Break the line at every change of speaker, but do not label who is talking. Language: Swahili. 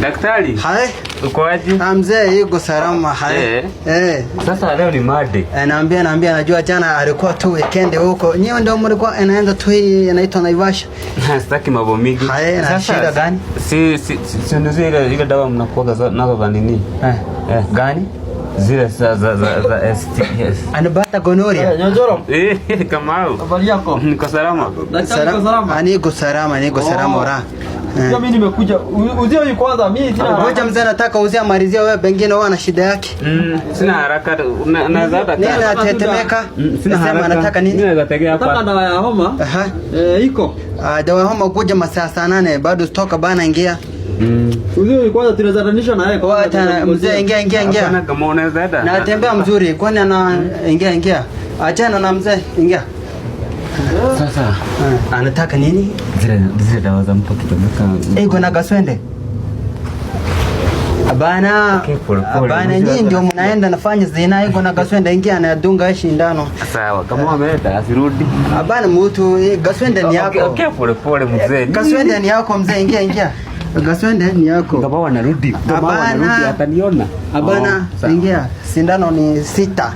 Daktari.
Hai.
Uko aje?
Mzee yuko salama. Hai.
Sasa leo ni Monday.
Naambia najua jana alikuwa tu weekend huko. Nyinyi ndio mlikuwa anaanza tu hii inaitwa Naivasha.
Sitaki mambo mingi.
Hai, na shida gani?
Si ndio ile dawa mnakuwa nazo za nini? Gani? Zile za STS.
Anabata gonoria.
Nyojoro.
Kamau.
Habari yako?
Niko salama.
Salama.
Niko salama ora.
Mimi nimekuja. Uzio yuko kwanza mimi sina haraka.
Ngoja mzee anataka uzia malizia wewe pengine wewe ana shida yake.
Sina haraka na za
nini anatetemeka?
Sina haraka.
Anataka nini?
Mimi naweza tegea hapa.
Nataka dawa ya homa. Iko.
Dawa ya homa kuja masaa 8 bado stoka bana ingia.
Uzio yuko kwanza tunazatanisha na yeye.
Kwa hata mzee ingia.
Hapana kama unaweza hata.
Na tembea mzuri kwani ana ingia. Achana na mzee ingia.
Sasa
anataka nini?
Zile dawa za mtu kitomeka.
Iko na kaswende. Abana nyinyi ndio mnaenda nafanya zina iko na kaswende ingia anadunga shindano.
Sawa, kama ameleta asirudi.
Abana mtu kaswende ni yako.
Okay, pole mzee.
Kaswende ni yako mzee ingia. Kaswende ni yako.
Kama wanarudi. Ataniona.
Abana ingia. Sindano ni 6.